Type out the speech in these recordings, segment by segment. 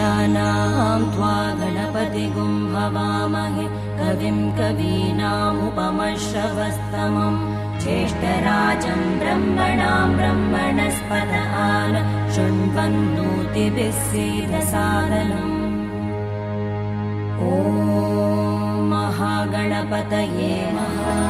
गणानां त्वा गणपतिगुं हवामहे कविं कवीनामुपमश्रवस्तमं ज्येष्ठराजं ब्रह्मणां ब्रह्मणस्पत आन शृण्वन्नोतिभिः सीदसादनम्। ॐ महागणपतये नमः।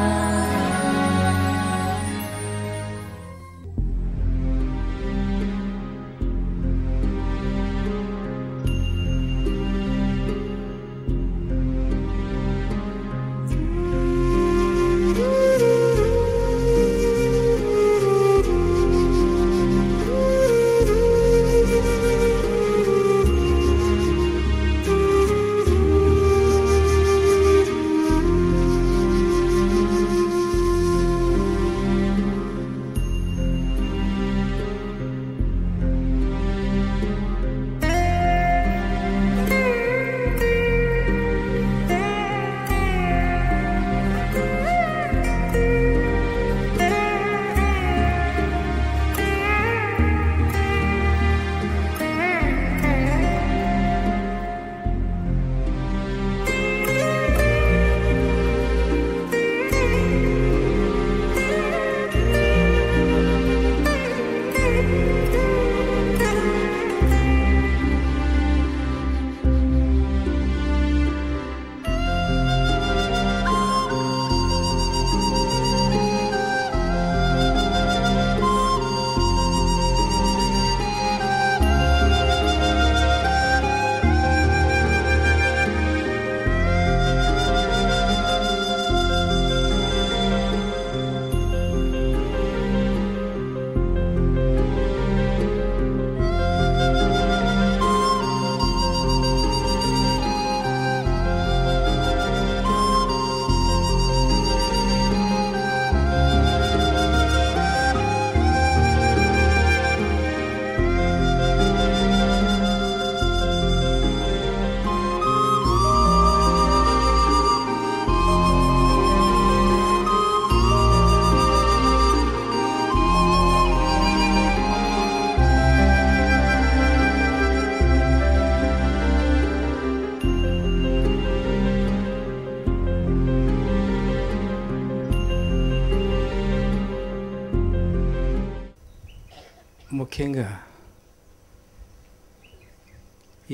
ముఖ్యంగా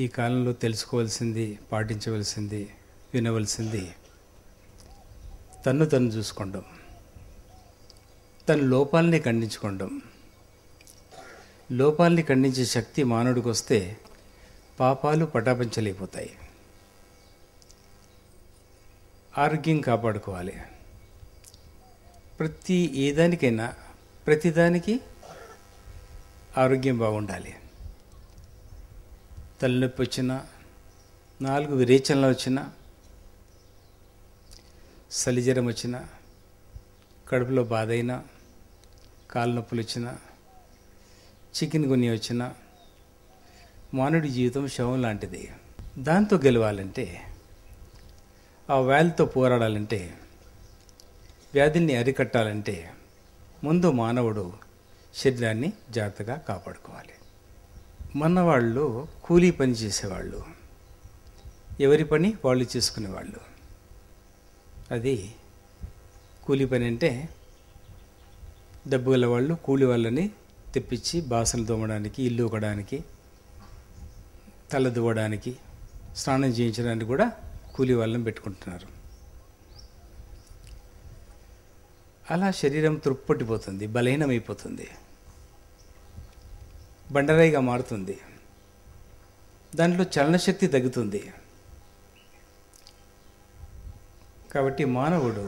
ఈ కాలంలో తెలుసుకోవాల్సింది, పాటించవలసింది, వినవలసింది తన్ను చూసుకోవడం, తన లోపాలని ఖండించుకోవడం. లోపాలని ఖండించే శక్తి మానవుడికి వస్తే పాపాలు పటాపంచలైపోతాయి. ఆరోగ్యం కాపాడుకోవాలి. ప్రతిదానికి ఆరోగ్యం బాగుండాలి. తలనొప్పి వచ్చినా, 4 విరేచనలు వచ్చినా, చలిజ్వరం వచ్చినా, కడుపులో బాధ అయినా, కాళ్ళ నొప్పులు వచ్చినా, చికెన్ గున్య వచ్చినా, మానవుడి జీవితం శవం లాంటిది. దాంతో గెలవాలంటే, ఆ వ్యాధితో పోరాడాలంటే, వ్యాధిని అరికట్టాలంటే ముందు మానవుడు శరీరాన్ని జాగ్రత్తగా కాపాడుకోవాలి. మన వాళ్ళు కూలీ పని చేసేవాళ్ళు, ఎవరి పని వాళ్ళు చేసుకునేవాళ్ళు. అది కూలీ పని అంటే డబ్బు గల వాళ్ళు కూలి వాళ్ళని తెప్పించి బాసనలు తోమడానికి, ఇల్లు ఊకడానికి, తల దువ్వడానికి, స్నానం చేయించడానికి కూడా కూలి వాళ్ళని పెట్టుకుంటున్నారు. అలా శరీరం తృప్పట్టిపోతుంది, బలహీనమైపోతుంది, బండరాయిగా మారుతుంది. దాంట్లో చలనశక్తి తగ్గుతుంది. కాబట్టి మానవుడు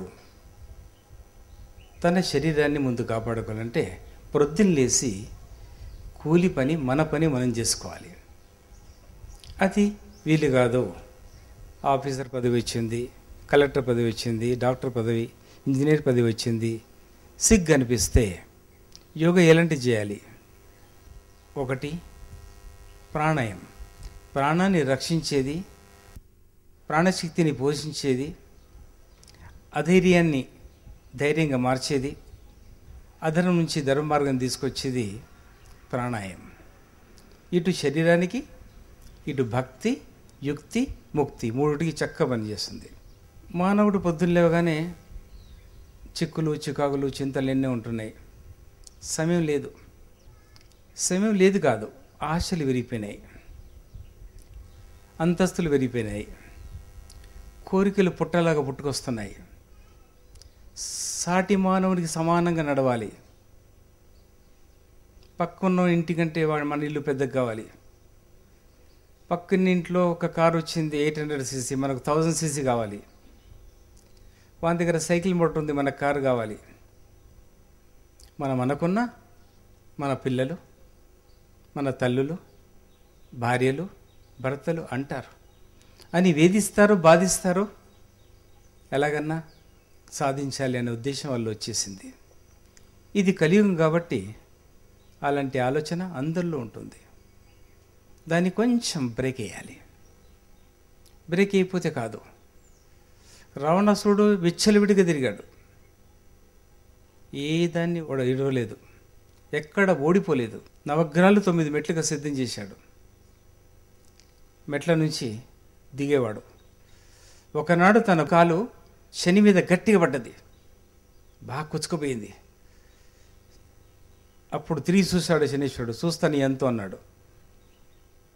తన శరీరాన్ని ముందు కాపాడుకోవాలంటే ప్రొద్దున లేచి కూలి పని, మన పని మనం చేసుకోవాలి. అది వీలు కాదు. ఆఫీసర్ పదవి వచ్చింది, కలెక్టర్ పదవి వచ్చింది, డాక్టర్ పదవి, ఇంజనీర్ పదవి వచ్చింది, సిగ్గు అనిపిస్తే యోగా ఎలాంటివి చేయాలి? 1 ప్రాణాయామం, ప్రాణాన్ని రక్షించేది, ప్రాణశక్తిని పోషించేది, అధైర్యాన్ని ధైర్యంగా మార్చేది, అధర్మం నుంచి ధర్మ మార్గం తీసుకొచ్చేది ప్రాణాయామం. ఇటు శరీరానికి ఇటు భక్తి, యుక్తి, ముక్తి మూడిటికి చక్కగా పనిచేస్తుంది. మానవుడు పొద్దున్న లేవగానే చిక్కులు, చికాకులు, చింతలు ఎన్నో ఉంటున్నాయి. సమయం లేదు. సమయం లేదు కాదు, ఆశలు విరిగిపోయినాయి, అంతస్తులు విరిగిపోయినాయి, కోరికలు పుట్టలాగా పుట్టుకొస్తున్నాయి. సాటి మానవునికి సమానంగా నడవాలి. పక్కన్న ఇంటికంటే మన ఇల్లు పెద్దగా కావాలి. పక్కన ఇంట్లో ఒక కారు వచ్చింది 800cc, మనకు 1000cc కావాలి. వాని దగ్గర సైకిల్ మోటార్ ఉంది, మనకు కారు కావాలి. మనం అనుకున్న మన పిల్లలు, మన తల్లులు, భార్యలు, భర్తలు అంటారు అని వేధిస్తారు, బాధిస్తారు. ఎలాగన్నా సాధించాలి అనే ఉద్దేశం వాళ్ళు వచ్చేసింది. ఇది కలియుగం కాబట్టి అలాంటి ఆలోచన అందరిలో ఉంటుంది. దాన్ని కొంచెం బ్రేక్ వేయాలి. బ్రేక్ అయిపోతే కాదు. రావణాసురుడు విచ్చలవిడిగా తిరిగాడు, ఏ దాన్ని ఇడవలేదు, ఎక్కడ ఓడిపోలేదు. నవగ్రహాలు 9 మెట్లుగా సిద్ధం చేశాడు. మెట్ల నుంచి దిగేవాడు. ఒకనాడు తన కాలు శని మీద గట్టిగా పడ్డది, బాగా కుచ్చుకుపోయింది. అప్పుడు తిరిగి చూశాడు శనీశ్వరుడు. చూస్తాను ఎంతో అన్నాడు.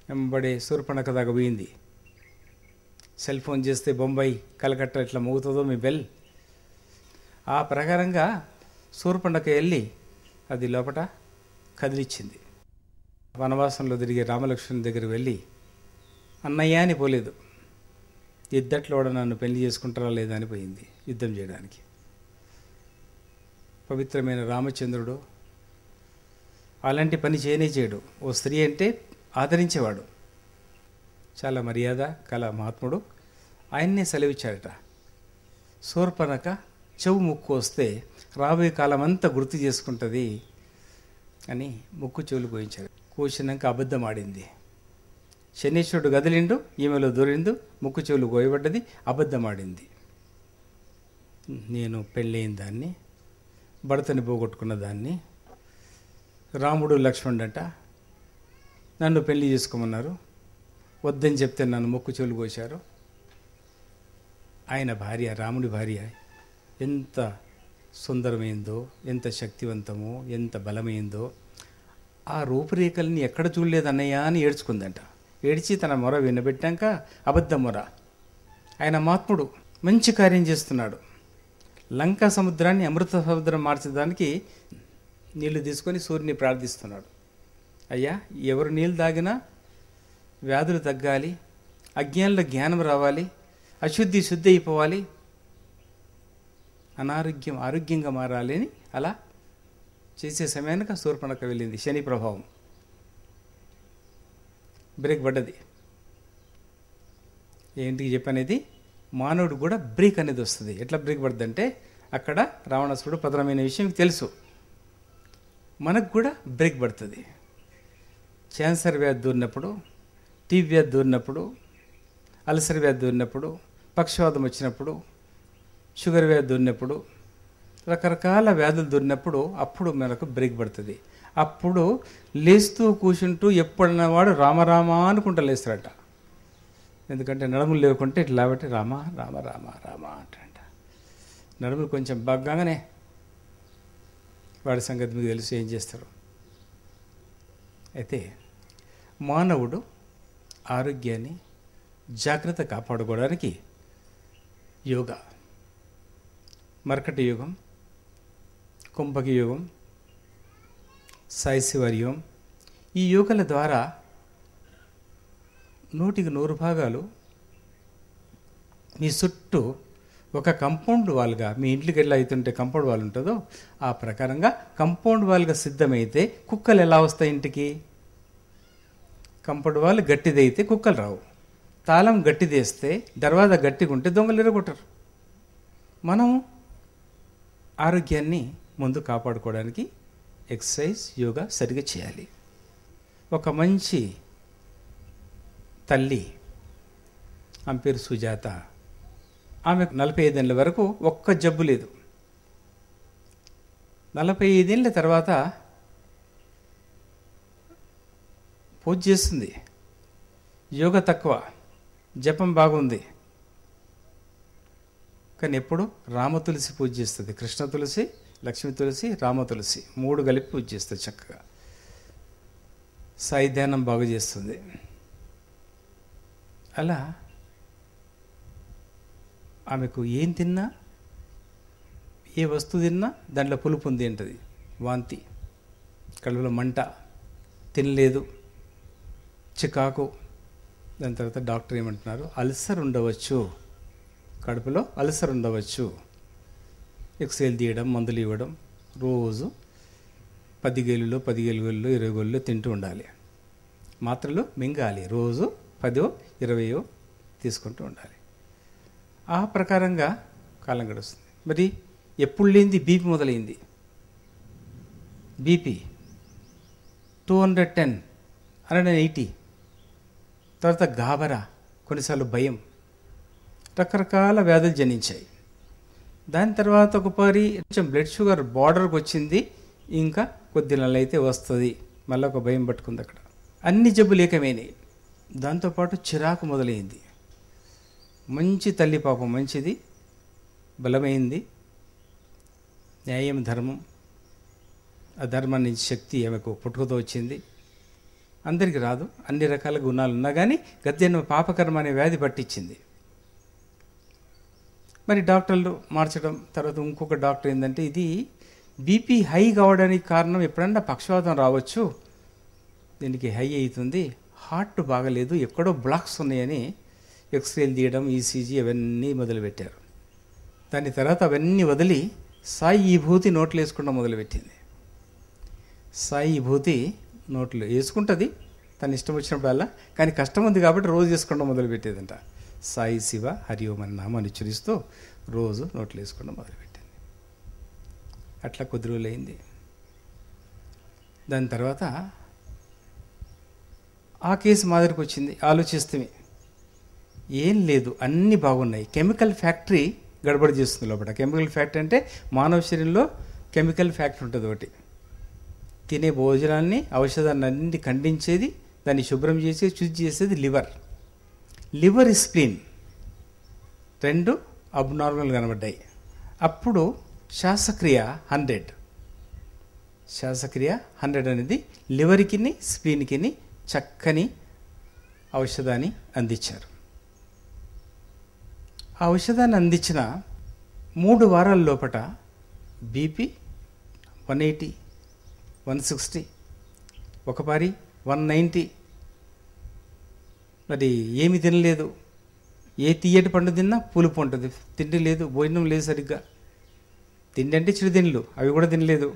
వెంబడే శూర్పణఖ దాకా పోయింది. సెల్ ఫోన్ చేస్తే బొంబాయి, కలకత్తా ఇట్లా మోగుతుందో మీ బెల్. ఆ ప్రకారంగా శూర్పణఖ వెళ్ళి అది లోపట కదిలిచ్చింది. వనవాసంలో తిరిగే రామలక్ష్మణుని దగ్గర వెళ్ళి అన్నయ్య అని పోలేదు, ఇద్దట్లో కూడా నన్ను పెళ్లి చేసుకుంటారా లేదా అని పోయింది యుద్ధం చేయడానికి. పవిత్రమైన రామచంద్రుడు అలాంటి పని చేయడు. ఓ స్త్రీ అంటే ఆదరించేవాడు, చాలా మర్యాద కల మహాత్ముడు. ఆయన్నే సెలవిచ్చాడట. శూర్పణఖ చెవు ముక్కు వస్తే రాబోయే కాలం అంతా గుర్తు చేసుకుంటుంది అని ముక్కు చెవులు కోయించాడు. కోసినాక అబద్ధం ఆడింది. శనీశ్వరుడు గదిలిండు, ఈమెలో దూరిండు, ముక్కు చెవులు కోయబడ్డది, అబద్ధం ఆడింది. నేను పెళ్ళైన దాన్ని, భర్తని పోగొట్టుకున్న దాన్ని, రాముడు లక్ష్మణుడంట నన్ను పెళ్లి చేసుకోమన్నారు, వద్దని చెప్తే నన్ను ముక్కు చెవులు కోశారు. ఆయన భార్య, రాముడి భార్య ఎంత సుందరమైందో, ఎంత శక్తివంతమో, ఎంత బలమైందో, ఆ రూపురేఖల్ని ఎక్కడ చూడలేదు అన్నయ్య అని ఏడ్చుకుందంట. ఏడ్చి తన మొర వినబెట్టాక అబద్ధం మొర. ఆయన మహాత్ముడు మంచి కార్యం చేస్తున్నాడు. లంకా సముద్రాన్ని అమృత సముద్రం మార్చడానికి నీళ్లు తీసుకొని సూర్యుని ప్రార్థిస్తున్నాడు. అయ్యా, ఎవరు నీళ్ళు తాగినా వ్యాధులు తగ్గాలి, అజ్ఞానంలో జ్ఞానం రావాలి, అశుద్ధి శుద్ధి అయిపోవాలి, అనారోగ్యం ఆరోగ్యంగా మారాలి అని అలా చేసే సమయానికి శూర్పణఖ వెళ్ళింది. శని ప్రభావం బ్రేక్ పడ్డది. ఏంటికి చెప్పనేది, మానవుడు కూడా బ్రేక్ అనేది వస్తుంది. ఎట్లా బ్రేక్ పడుతుందంటే, అక్కడ రావణాసురుడు పతనమైన విషయం తెలుసు, మనకు కూడా బ్రేక్ పడుతుంది. క్యాన్సర్ వ్యాధి దూరినప్పుడు, టీబీ వ్యాధి దూరినప్పుడు, అల్సర్ వ్యాధి దూరినప్పుడు, పక్షవాతం వచ్చినప్పుడు, షుగర్ వ్యాధి దూరినప్పుడు, రకరకాల వ్యాధులు దూరినప్పుడు అప్పుడు మనకు బ్రేక్ పడుతుంది. అప్పుడు లేస్తూ కూర్చుంటూ ఎప్పుడన్నా వాడు రామరామ అనుకుంటా లేస్తాడట. ఎందుకంటే నడుములు లేకుంటే ఇట్లా బట్టి రామ రామ రామ రామ అంటాడ. నడుములు కొంచెం బగ్గానే వాడి సంగతి మీకు తెలుసు ఏం చేస్తారు. అయితే మానవుడు ఆరోగ్యాన్ని జాగ్రత్త కాపాడుకోవడానికి యోగా, మర్కటి యోగం, కుంభకి యోగం, సాయిశివారి యోగం, ఈ యోగాల ద్వారా 100% మీ చుట్టూ ఒక కంపౌండ్ వాల్గా, మీ ఇంట్లోకి ఎలా అవుతుంటే కంపౌండ్ వాల్ ఉంటుందో ఆ ప్రకారంగా కంపౌండ్ వాల్గా సిద్ధమైతే కుక్కలు ఎలా వస్తాయి ఇంటికి? కంపౌండ్ వాల్ గట్టిదైతే కుక్కలు రావు. తాళం గట్టిదేస్తే, దర్వాజా గట్టిగా ఉంటే దొంగలు ఎరగొట్టరు. మనం ఆరోగ్యాన్ని ముందు కాపాడుకోవడానికి ఎక్సర్సైజ్, యోగా సరిగా చేయాలి. ఒక మంచి తల్లి, ఆమె పేరు సుజాత, ఆమెకు 45 ఏళ్ళ వరకు ఒక్క జబ్బు లేదు. 45 ఏళ్ళ తర్వాత పూజ చేస్తుంది. యోగ తక్కువ, జపం బాగుంది, కానీ ఎప్పుడు రామ తులసి పూజ చేస్తుంది. కృష్ణ తులసి, లక్ష్మీ తులసి, రామ తులసి 3 కలిపి పూజ చేస్తుంది చక్కగా. సాయి ధ్యానం బాగు చేస్తుంది. అలా ఆమెకు ఏం తిన్నా, ఏ వస్తువు తిన్నా దాంట్లో పులుపు ఉంది అంటది. వాంతి, కడుపులో మంట, తినలేదు, చికాకు. దాని తర్వాత డాక్టర్ ఏమంటున్నారు, అల్సర్ ఉండవచ్చు, కడుపులో అల్సర్ ఉండవచ్చు. ఎక్స్రేలు తీయడం, మందులు ఇవ్వడం, రోజు 10 గేలులో 20 గేలులో తింటూ ఉండాలి. మాత్రలు మింగాలి, రోజు 10 20 తీసుకుంటూ ఉండాలి. ఆ ప్రకారంగా కాలం గడుస్తుంది. మరి ఎప్పుడు లేనిది బీపీ మొదలైంది. బీపీ 210, 180. తర్వాత గాబరా, కొన్నిసార్లు భయం, రకరకాల వ్యాధులు జనించాయి. దాని తర్వాత ఒకసారి కొంచెం బ్లడ్ షుగర్ బార్డర్కి వచ్చింది. ఇంకా కొద్ది నెలలు అయితే వస్తుంది. మళ్ళీ ఒక భయం పట్టుకుంది అక్కడ. అన్ని జబ్బులు ఏకమైనాయి. దాంతోపాటు చిరాకు మొదలైంది. మంచి తల్లి పాపం, మంచిది, బలమైంది, న్యాయం, ధర్మం, ఆ ధర్మం నుంచి శక్తి ఆమెకు పుట్టుకతో వచ్చింది. అందరికీ రాదు, అన్ని రకాల గుణాలు ఉన్నా కానీ గతజన్మ పాపకర్మ అనే వ్యాధి పట్టించింది. మరి డాక్టర్లు మార్చడం, తర్వాత ఇంకొక డాక్టర్ ఏంటంటే ఇది బీపీ హై కావడానికి కారణం ఎప్పుడన్నా పక్షవాతం రావచ్చు, దీనికి హై అవుతుంది, హార్ట్ బాగలేదు, ఎక్కడో బ్లాక్స్ ఉన్నాయని ఎక్స్రేలు తీయడం, ఈసీజీ అవన్నీ మొదలుపెట్టారు. దాని తర్వాత అవన్నీ వదిలి సాయి విభూతి నోట్లు వేసుకోవడం మొదలుపెట్టింది. సాయి విభూతి నోట్లు వేసుకుంటుంది తను ఇష్టం వచ్చినప్పుడల్లా, కానీ కష్టం ఉంది కాబట్టి రోజు వేసుకోవడం మొదలుపెట్టేదంట. సాయి శివ హరి ఓం అన్న నామాన్ని ఉచ్చరిస్తూ రోజు నోట్లు వేసుకోవడం మొదలుపెట్టింది. అట్లా కొద్ది రోజులు అయింది. దాని తర్వాత ఆ కేసు మా దగ్గరికి వచ్చింది. ఆలోచిస్తే ఏం లేదు, అన్నీ బాగున్నాయి. కెమికల్ ఫ్యాక్టరీ గడబడి చేస్తుంది లోపల. కెమికల్ ఫ్యాక్టరీ అంటే మానవ శరీరంలో కెమికల్ ఫ్యాక్టరీ ఉంటుంది ఒకటి. తినే భోజనాన్ని, ఔషధాన్ని అన్నింటి ఖండించేది, దాన్ని శుభ్రం చేసి శుద్ధి చేసేది లివర్. లివర్, స్ప్లీన్ 2 అబ్నార్మల్ కనబడ్డాయి. అప్పుడు శ్వాసక్రియ 100. శ్వాసక్రియ 100 అనేది లివర్కి, స్ప్లీన్కి చక్కని ఔషధాన్ని అందించారు. ఆ ఔషధాన్ని అందించిన 3 వారాల లోపట బీపీ 180, 160, ఒకపారి 190. మరి ఏమి తినలేదు. ఏ తీయటి పండు తిన్నా పులుపు ఉంటుంది, తిండి లేదు, భోజనం లేదు సరిగ్గా. తిండి అంటే చిరుతిండ్లు, అవి కూడా తినలేదు.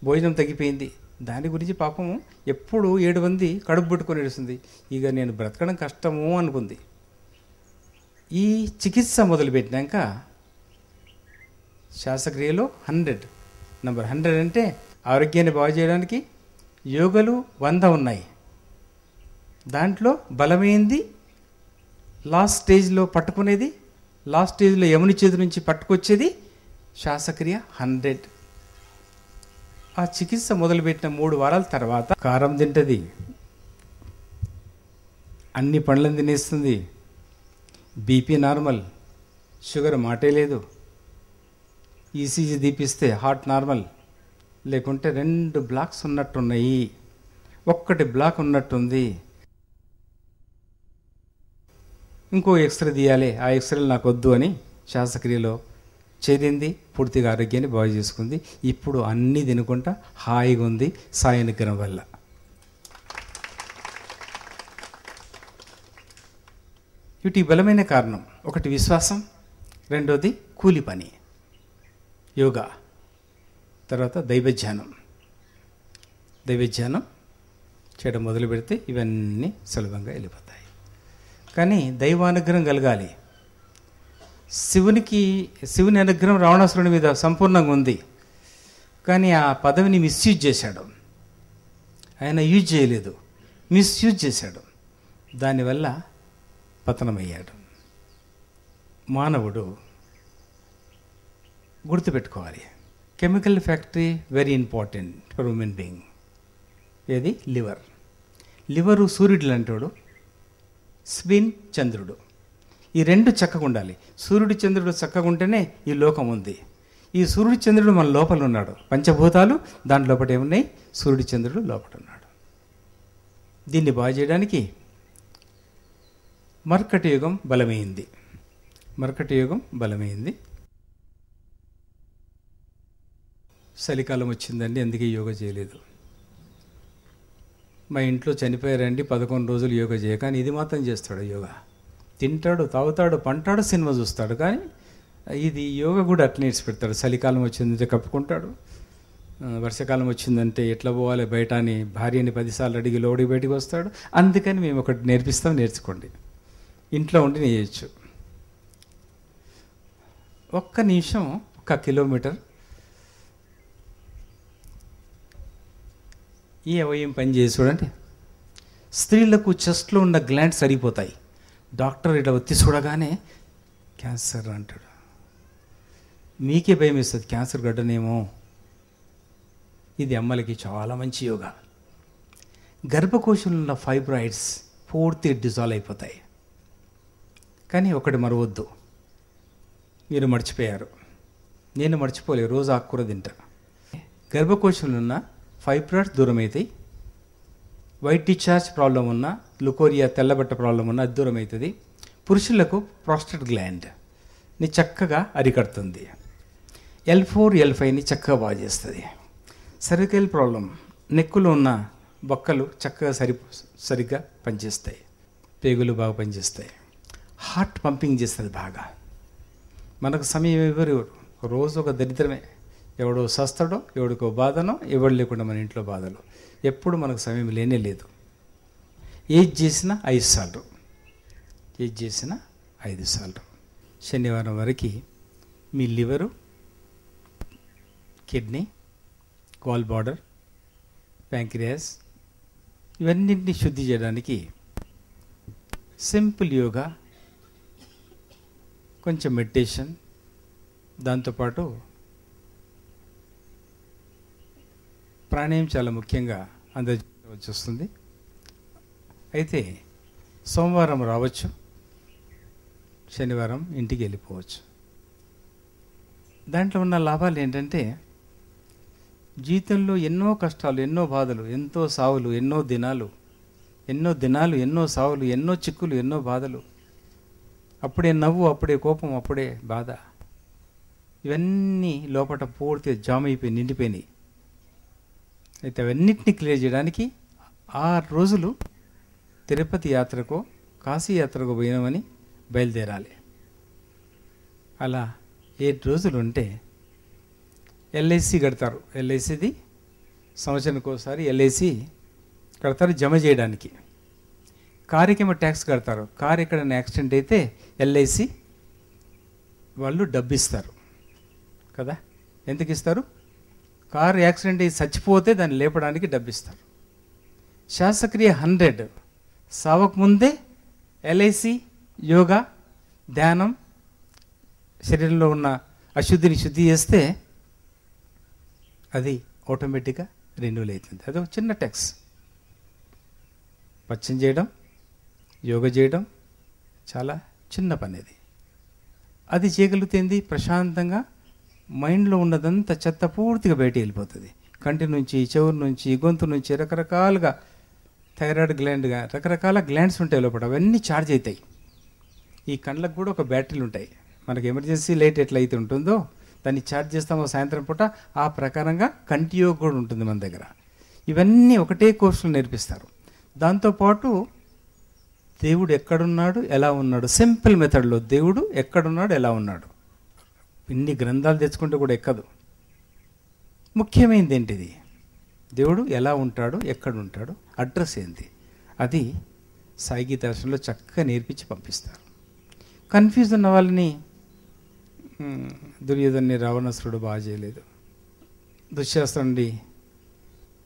భోజనం తగ్గిపోయింది. దాని గురించి పాపం ఎప్పుడు 7 మంది కడుపు పట్టుకొని ఏడుస్తుంది. ఇక నేను బ్రతకడం కష్టము అనుకుంది. ఈ చికిత్స మొదలుపెట్టినాక శ్వాసక్రియలో 100, నంబర్ 100 అంటే ఆరోగ్యాన్ని బాగు చేయడానికి యోగాలు 100 ఉన్నాయి. దాంట్లో బలమైంది లాస్ట్ స్టేజ్లో పట్టుకునేది, లాస్ట్ స్టేజ్లో యముని చేతి నుంచి పట్టుకొచ్చేది శ్వాసక్రియ 100. ఆ చికిత్స మొదలుపెట్టిన 3 వారాల తర్వాత కారం తింటుంది, అన్ని పండ్లను తినేస్తుంది, బీపీ నార్మల్, షుగర్ మాటే లేదు, ఈసీజీ తీపిస్తే హార్ట్ నార్మల్, లేకుంటే 2 బ్లాక్స్ ఉన్నట్టున్నాయి, 1 బ్లాక్ ఉన్నట్టుంది, ఇంకో ఎక్స్రే తీయాలి, ఆ ఎక్స్రేలు నాకు వద్దు అని శ్వాసక్రియలో చేరింది. పూర్తిగా ఆరోగ్యాన్ని బాగు చేసుకుంది. ఇప్పుడు అన్నీ తినుకుంటా హాయిగా ఉంది సాయి అనుగ్రహం వల్ల. వీటికి బలమైన కారణం ఒకటి విశ్వాసం, రెండోది కూలి పని, యోగా, తర్వాత దైవధ్యానం. దైవధ్యానం చేయడం మొదలు పెడితే ఇవన్నీ సులభంగా వెళ్ళిపోతాయి. కానీ దైవానుగ్రహం కలగాలి. శివుని అనుగ్రహం రావణాసురుని మీద సంపూర్ణంగా ఉంది, కానీ ఆ పదవిని మిస్యూజ్ చేశాడు. ఆయన యూజ్ చేయలేదు, మిస్యూజ్ చేశాడు. దానివల్ల పతనమయ్యాడు. మానవుడు గుర్తుపెట్టుకోవాలి, chemical factory very important for human being. ఏది? లివర్. లివరు సూర్యుడు లాంటోడు. స్పిన్ చంద్రుడు. ఈ రెండు చక్కగా ఉండాలి. సూర్యుడు చంద్రుడు చక్కగా ఉంటేనే ఈ లోకం ఉంది. ఈ సూర్యుడు చంద్రుడు మన లోపల ఉన్నాడు. పంచభూతాలు దాని లోపల ఏమున్నాయి? సూర్యుడు చంద్రుడు లోపల ఉన్నాడు. దీన్ని బాగు చేయడానికి మర్కట యుగం బలమైంది. మర్కట యుగం బలమైంది. చలికాలం వచ్చిందండి, అందుకే యోగా చేయలేదు. మా ఇంట్లో చనిపోయారండి 11 రోజులు యోగా చేయ, కానీ ఇది మాత్రం చేస్తాడు యోగా. తింటాడు, తాగుతాడు, పంటాడు, సినిమా చూస్తాడు. కానీ ఇది యోగా కూడా అట్లా నేర్చిపెడతాడు. చలికాలం వచ్చిందంటే కప్పుకుంటాడు, వర్షాకాలం వచ్చిందంటే ఎట్లా పోవాలి బయట అని భార్యని 10 సార్లు అడిగి లోడి బయటికి వస్తాడు. అందుకని మేము ఒకటి నేర్పిస్తాం, నేర్చుకోండి. ఇంట్లో ఉండి నేయచ్చు. 1 నిమిషం 1 కిలోమీటర్ ఈ అవయం పని చేసి చూడండి. స్త్రీలకు చెస్ట్లో ఉన్న గ్లాండ్స్ సరిపోతాయి. డాక్టర్ ఇలా ఒత్తి చూడగానే క్యాన్సర్ అంటాడు. మీకే భయం వేస్తుంది, క్యాన్సర్ గడ్డనేమో. ఇది అమ్మలకి చాలా మంచి యోగా. గర్భకోశంలో ఉన్న ఫైబ్రాయిడ్స్ పూర్తి డిజాల్వ్ అయిపోతాయి. కానీ ఒకటి మరవద్దు, మీరు మర్చిపోయారు, నేను మర్చిపోలేదు. రోజు ఆకుకూర తింటా. గర్భకోశంలో ఉన్న ఫైబ్రాయిడ్స్ దూరం అవుతాయి. వైట్ డిశ్చార్జ్ ప్రాబ్లం ఉన్న, లుకోరియా తెల్లబట్ట ప్రాబ్లం ఉన్న అది దూరం అవుతుంది. పురుషులకు ప్రాస్టేట్ గ్లాండ్ని చక్కగా అరికడుతుంది. L4, L5ని చక్కగా బాగా చేస్తుంది. సర్వికల్ ప్రాబ్లం, నెక్కులో ఉన్న బొక్కలు చక్కగా సరిగ్గా పనిచేస్తాయి. పేగులు బాగా పనిచేస్తాయి. హార్ట్ పంపింగ్ చేస్తుంది బాగా. మనకు సమయం ఎవరు, రోజు ఒక దరిద్రమే. ఎవడో సస్తాడో, ఎవడికో బాధనో, ఎవడు లేకుండా మన ఇంట్లో బాధలు. ఎప్పుడు మనకు సమయం లేనే లేదు. ఏది చేసినా 5 సార్లు, ఏది చేసినా 5 సార్లు. శనివారం వరకు మీ liver, kidney, gall bladder, pancreas ఇవన్నింటినీ శుద్ధి చేయడానికి సింపుల్ యోగా, కొంచెం మెడిటేషన్, దాంతోపాటు ప్రాణాయామం చాలా ముఖ్యంగా అందజేయవలసి వస్తుంది. అయితే సోమవారం రావచ్చు, శనివారం ఇంటికి వెళ్ళిపోవచ్చు. దాంట్లో ఉన్న లాభాలు ఏంటంటే జీవితంలో ఎన్నో కష్టాలు, ఎన్నో బాధలు, ఎంతో సావులు, ఎన్నో దినాలు, ఎన్నో సావులు, ఎన్నో చిక్కులు, ఎన్నో బాధలు. అప్పుడే నవ్వు, అప్పుడే కోపం, అప్పుడే బాధ. ఇవన్నీ లోపల పూర్తిగా జామ్ అయిపోయి నిండిపోయినాయి. అయితే అవన్నిటిని క్లియర్ చేయడానికి 6 రోజులు తిరుపతి యాత్రకో కాశీ యాత్రకు పోయినామని బయలుదేరాలి. అలా 7 రోజులు ఉంటే ఎల్ఐసి కడతారు. ఎల్ఐసిది సంవత్సరానికి ఒకసారి ఎల్ఐసి కడతారు జమ చేయడానికి. కారుకేమో ట్యాక్స్ కడతారు. కారు ఎక్కడైనా యాక్సిడెంట్ అయితే ఎల్ఐసి వాళ్ళు డబ్బు ఇస్తారు కదా. ఎందుకు ఇస్తారు? కారు యాక్సిడెంట్ అయ్యి చచ్చిపోతే దాన్ని లేపడానికి డబ్బు ఇస్తారు. శ్వాసక్రియ 100 సావకు ముందే ఎల్ఐసి యోగా, ధ్యానం, శరీరంలో ఉన్న అశుద్ధిని శుద్ధి చేస్తే అది ఆటోమేటిక్గా రెన్యూల్ అవుతుంది. అదొక చిన్న ట్యాక్స్. పచ్చం చేయడం, యోగా చేయడం చాలా చిన్న పని. అది చేయగలుగుతుంది ప్రశాంతంగా. మైండ్లో ఉన్నదంతా చెత్త పూర్తిగా బయట వెళ్ళిపోతుంది. కంటి నుంచి, చెవుల నుంచి, గొంతు నుంచి, రకరకాలుగా థైరాయిడ్ గ్లాండ్గా రకరకాల గ్లాండ్స్ ఉంటాయి లోపల. అవన్నీ ఛార్జ్ అవుతాయి. ఈ కళ్ళకు కూడా ఒక బ్యాటరీలు ఉంటాయి. మనకు ఎమర్జెన్సీ లైట్ ఎట్లయితే ఉంటుందో దాన్ని ఛార్జ్ చేస్తామో సాయంత్రం పూట, ఆ ప్రకారంగా కంటి యోగ కూడా ఉంటుంది మన దగ్గర. ఇవన్నీ ఒకటే కోర్సులో నేర్పిస్తారు. దాంతోపాటు దేవుడు ఎక్కడున్నాడు, ఎలా ఉన్నాడు, సింపుల్ మెథడ్లో దేవుడు ఎక్కడున్నాడు, ఎలా ఉన్నాడు. ఇన్ని గ్రంథాలు తెచ్చుకుంటే కూడా ఎక్కదు. ముఖ్యమైనది ఏంటిది? దేవుడు ఎలా ఉంటాడు, ఎక్కడుంటాడు, అడ్రస్ ఏంటి, అది సాయి గీత దర్శనంలో చక్కగా నేర్పించి పంపిస్తారు. కన్ఫ్యూజ్ ఉన్న వాళ్ళని దుర్యోధన్ని రావణాసురుడు బాగా చేయలేదు. దుశ్శాస్త్రుడి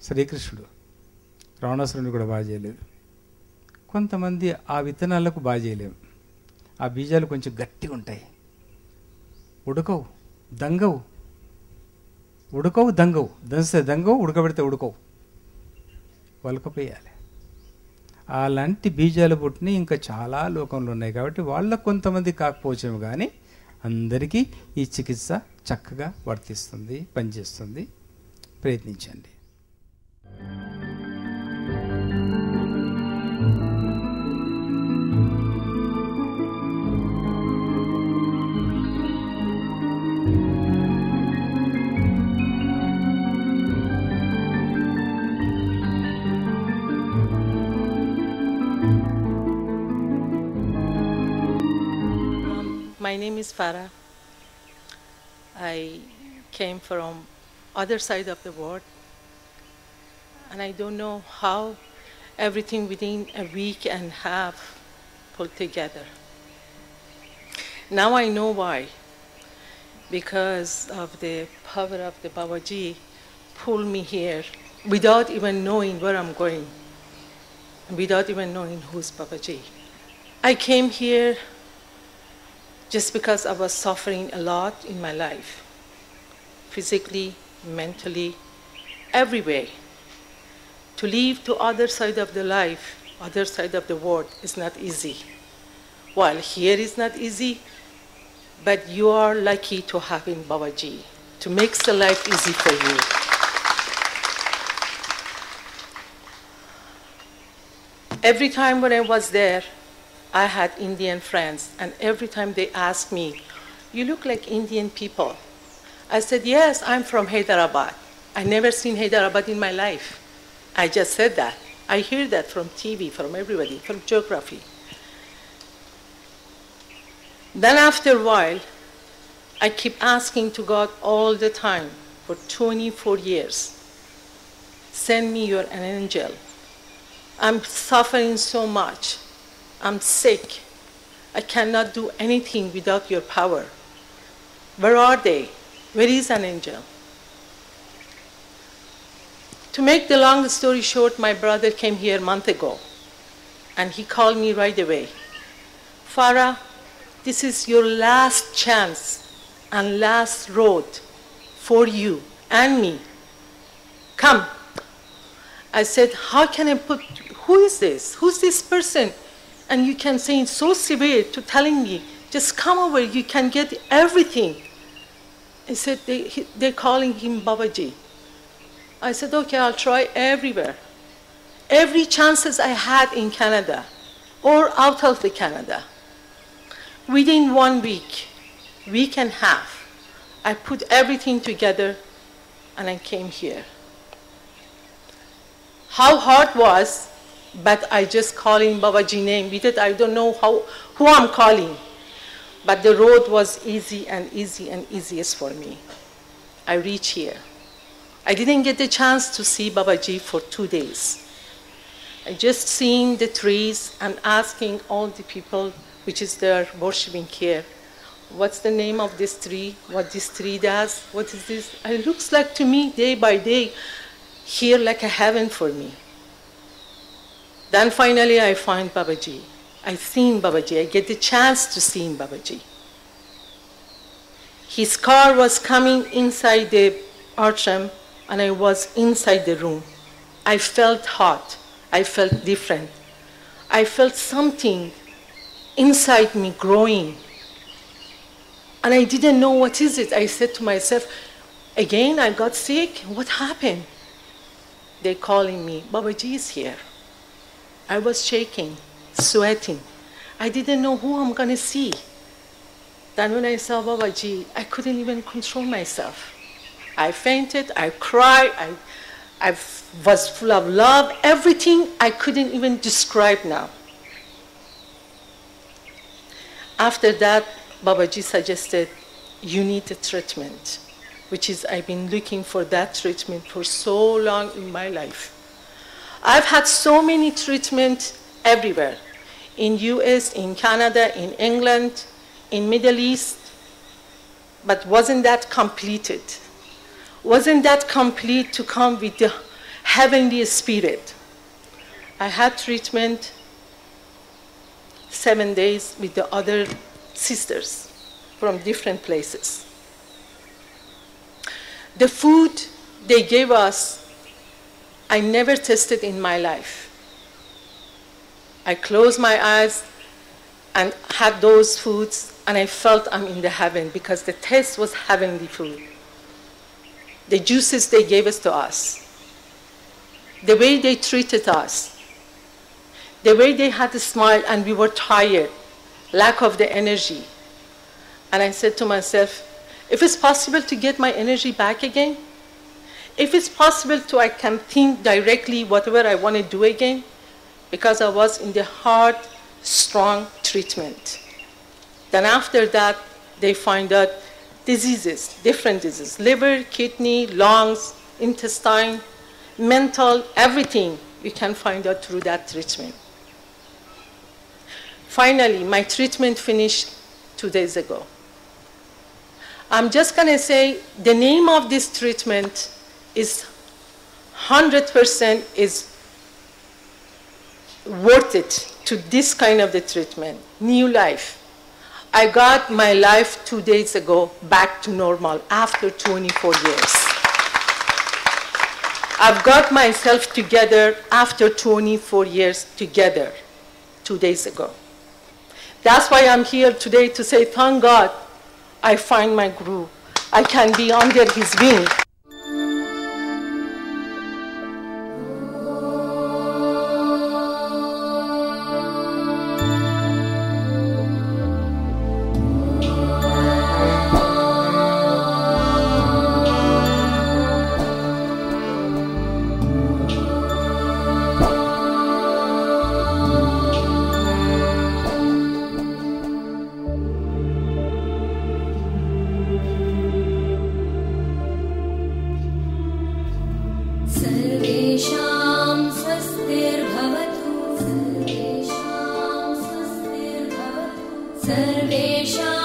శ్రీకృష్ణుడు రావణాసురుడిని కూడా బాగా చేయలేదు. కొంతమంది ఆ విత్తనాలకు బాగా చేయలేము. ఆ బీజాలు కొంచెం గట్టిగా ఉంటాయి. ఉడకవు, దంగవు, ఉడకవు, దంగవు. దంచితే దంగవు, ఉడకబెడితే ఉడకవు. వలకపోయాలి. అలాంటి బీజాలు పుట్టిన ఇంకా చాలా లోకంలో ఉన్నాయి. కాబట్టి వాళ్ళకు కొంతమంది కాకపోవచ్చేమో కానీ అందరికీ ఈ చికిత్స చక్కగా వర్తిస్తుంది, పనిచేస్తుంది. ప్రయత్నించండి. My name is Farah. I came from other side of the world, and I don't know how everything within a week and a half pulled together. Now I know why. Because of the power of the Babaji pulled me here without even knowing where I'm going, without even knowing who's Babaji. I came here just because I was suffering a lot in my life, physically, mentally, every way. To live to other side of the life, other side of the world is not easy. While here is not easy, but you are lucky to have in Babaji, to make the life easy for you. Every time when I was there, I had Indian friends, and every time they asked me, "You look like Indian people." I said, "Yes, I'm from Hyderabad. I never seen Hyderabad in my life." I just said that. I hear that from TV, from everybody, from geography. Then after a while, I keep asking to God all the time for 24 years, "Send me your an angel. I'm suffering so much. I'm sick. I cannot do anything without your power. Where are they? Where is an angel?" To make the long story short, my brother came here a month ago, and he called me right away. "Farah, this is your last chance and last road for you and me. Come." I said, "How can I put, who is this? Who's this person? And you can say it's so severe to telling me, just come over, you can get everything." He said, they're calling him Babaji. I said, "Okay, I'll try everywhere." Every chances I had in Canada or out of the Canada. Within 1 week, week and a half, I put everything together and I came here. How hard was, but I just calling Babaji name with it. I don't know who I'm calling. But the road was easy and easy and easiest for me. I reached here. I didn't get the chance to see Babaji for 2 days. I just seen the trees and asking all the people which is there worshiping here, "What's the name of this tree? What this tree does? What is this?" It looks like to me day by day here like a heaven for me. Then finally I find Babaji. I seen Babaji. I get the chance to see Babaji. His car was coming inside the ashram, and I was inside the room. I felt hot. I felt different. I felt something inside me growing. And I didn't know what is it. I said to myself, "Again, I got sick? What happened?" They're calling me, "Babaji is here." I was shaking, sweating. I didn't know who I'm going to see. Then when I saw Babaji, I couldn't even control myself. I fainted, I cried, I was full of love, everything I couldn't even describe now. After that, Babaji suggested, "You need a treatment," which is I've been looking for that treatment for so long in my life. I've had so many treatments everywhere, in US, in Canada, in England, in Middle East, but wasn't that completed? Wasn't that complete to come with the heavenly spirit? I had treatment 7 days with the other sisters from different places. The food they gave us, I never tasted in my life. I closed my eyes and had those foods, and I felt I'm in the heaven because the taste was heavenly food. The juices they gave us to us, the way they treated us, the way they had a smile and we were tired, lack of the energy. And I said to myself, if it's possible to get my energy back again, if it's possible to, I can think directly whatever I want to do again, because I was in the hard, strong treatment. Then after that, they find out diseases, different diseases, liver, kidney, lungs, intestine, mental, everything you can find out through that treatment. Finally, my treatment finished 2 days ago. I'm just going to say the name of this treatment is 100% is worth it to this kind of the treatment, new life. I got my life 2 days ago back to normal after 24 years. I've got myself together after 24 years together 2 days ago. That's why I'm here today to say, thank God I find my guru. I can be under his wing. सर्वेषां